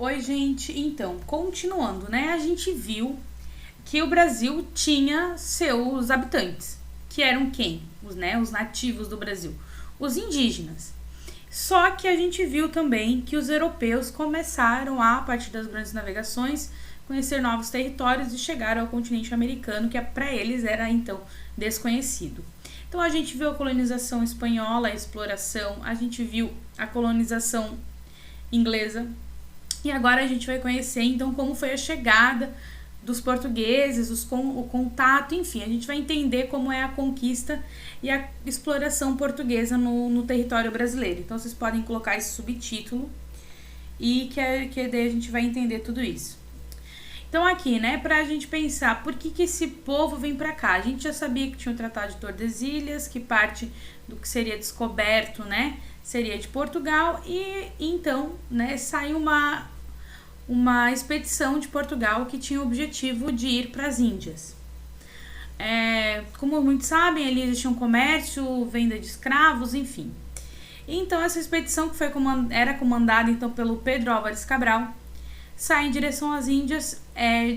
Oi, gente. Então, continuando, né? A gente viu que o Brasil tinha seus habitantes, que eram quem? Os nativos do Brasil, os indígenas. Só que a gente viu também que os europeus começaram a partir das grandes navegações, conhecer novos territórios e chegaram ao continente americano, que para eles era então desconhecido. Então a gente viu a colonização espanhola, a exploração, a gente viu a colonização inglesa, e agora a gente vai conhecer então como foi a chegada dos portugueses, o contato, enfim, a gente vai entender como é a conquista e a exploração portuguesa no território brasileiro. Então vocês podem colocar esse subtítulo e que daí a gente vai entender tudo isso. Então aqui, né, pra gente pensar por que esse povo vem pra cá. A gente já sabia que tinha o Tratado de Tordesilhas, que parte do que seria descoberto, né, seria de Portugal, e então, né, sai uma expedição de Portugal que tinha o objetivo de ir para as Índias. Como muitos sabem, ali existia um comércio, venda de escravos, enfim. Então essa expedição, que era comandada então pelo Pedro Álvares Cabral, sai em direção às Índias.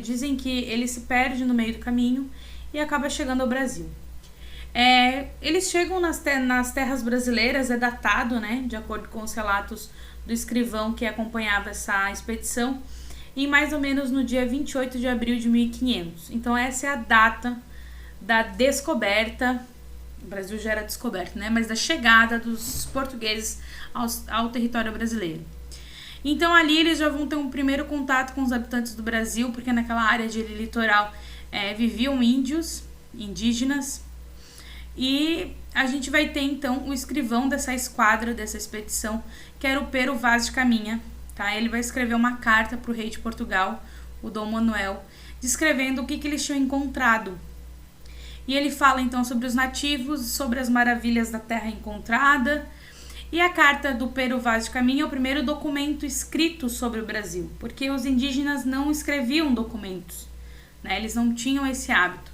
Dizem que ele se perde no meio do caminho e acaba chegando ao Brasil. Eles chegam nas terras brasileiras, é datado, né, de acordo com os relatos do escrivão que acompanhava essa expedição, em mais ou menos no dia 28 de abril de 1500. Então essa é a data da descoberta, o Brasil já era descoberto, né, mas da chegada dos portugueses ao território brasileiro. Então ali eles já vão ter um primeiro contato com os habitantes do Brasil, porque naquela área de litoral viviam indígenas, e a gente vai ter então o escrivão dessa esquadra, dessa expedição, que era o Pero Vaz de Caminha, tá? Ele vai escrever uma carta para o rei de Portugal, o Dom Manuel, descrevendo o que eles tinham encontrado. E ele fala então sobre os nativos, sobre as maravilhas da terra encontrada. E a carta do Pero Vaz de Caminha é o primeiro documento escrito sobre o Brasil, porque os indígenas não escreviam documentos, né? Eles não tinham esse hábito.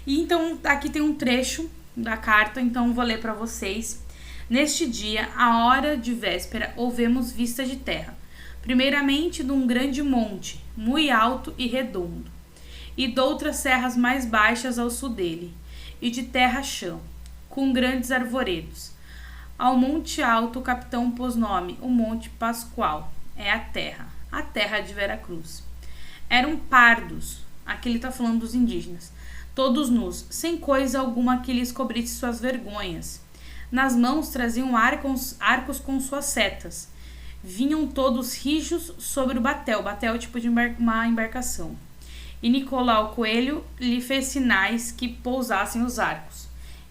E então aqui tem um trecho da carta, então vou ler para vocês. Neste dia, à hora de véspera, houvemos vista de terra, primeiramente de um grande monte, muito alto e redondo, e de outras serras mais baixas ao sul dele, e de terra-chão, com grandes arvoredos. Ao monte alto o capitão pôs nome, o Monte Pascoal, é a terra de Veracruz. Eram pardos, aqui ele está falando dos indígenas, todos nus, sem coisa alguma que lhes cobrisse suas vergonhas. Nas mãos traziam arcos com suas setas. Vinham todos rijos sobre o batel. Batel é tipo de uma embarcação. E Nicolau Coelho lhe fez sinais que pousassem os arcos.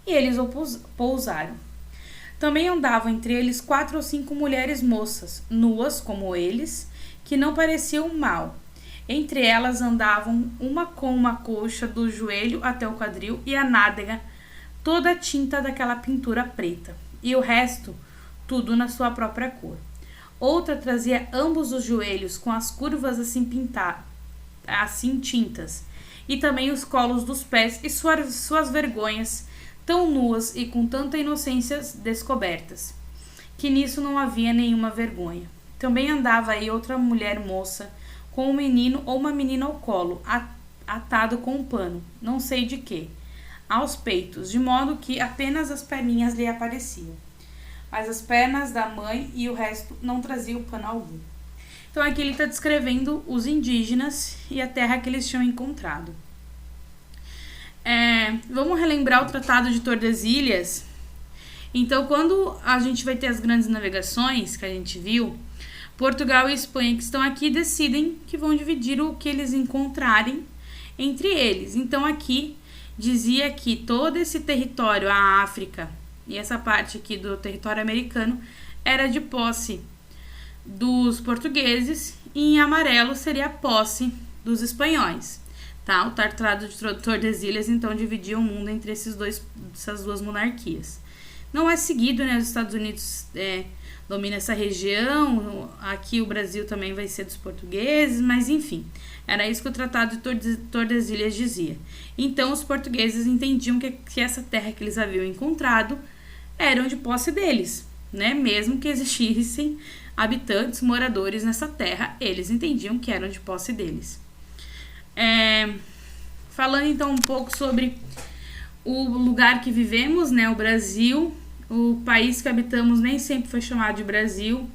E eles pousaram. Também andavam entre eles 4 ou 5 mulheres moças, nuas como eles, que não pareciam mal. Entre elas andavam uma com uma coxa do joelho até o quadril e a nádega toda tinta daquela pintura preta, e o resto tudo na sua própria cor. Outra trazia ambos os joelhos com as curvas assim tintas, e também os colos dos pés e suas vergonhas, tão nuas e com tanta inocência descobertas, que nisso não havia nenhuma vergonha. Também andava aí outra mulher moça, com um menino ou uma menina ao colo, atado com um pano, não sei de quê, aos peitos, de modo que apenas as perninhas lhe apareciam. Mas as pernas da mãe e o resto não traziam pano algum. Então aqui ele está descrevendo os indígenas e a terra que eles tinham encontrado. Vamos relembrar o Tratado de Tordesilhas. Então, quando a gente vai ter as grandes navegações que a gente viu, Portugal e Espanha, que estão aqui, decidem que vão dividir o que eles encontrarem entre eles. Então aqui dizia que todo esse território, a África e essa parte aqui do território americano, era de posse dos portugueses, e em amarelo seria a posse dos espanhóis. Tá? O Tratado de Tordesilhas então dividia o mundo entre essas duas monarquias. Não é seguido, né? Os Estados Unidos domina essa região, aqui o Brasil também vai ser dos portugueses, mas enfim, era isso que o Tratado de Tordesilhas dizia. Então os portugueses entendiam que essa terra que eles haviam encontrado eram de posse deles, né? Mesmo que existissem habitantes, moradores nessa terra, eles entendiam que eram de posse deles. Falando então um pouco sobre o lugar que vivemos, né, o Brasil, o país que habitamos nem sempre foi chamado de Brasil,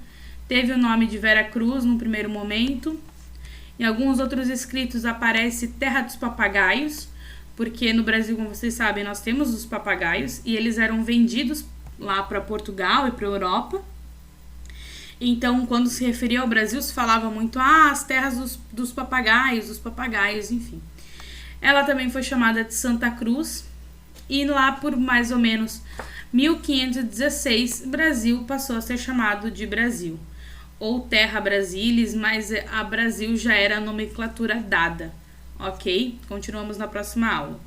teve o nome de Vera Cruz no primeiro momento. Em alguns outros escritos aparece Terra dos Papagaios, porque no Brasil, como vocês sabem, nós temos os papagaios e eles eram vendidos lá para Portugal e para a Europa. Então, quando se referia ao Brasil, se falava muito as terras dos papagaios, enfim. Ela também foi chamada de Santa Cruz e lá por mais ou menos 1516, Brasil passou a ser chamado de Brasil, ou Terra Brasilis, mas a Brasil já era a nomenclatura dada, ok? Continuamos na próxima aula.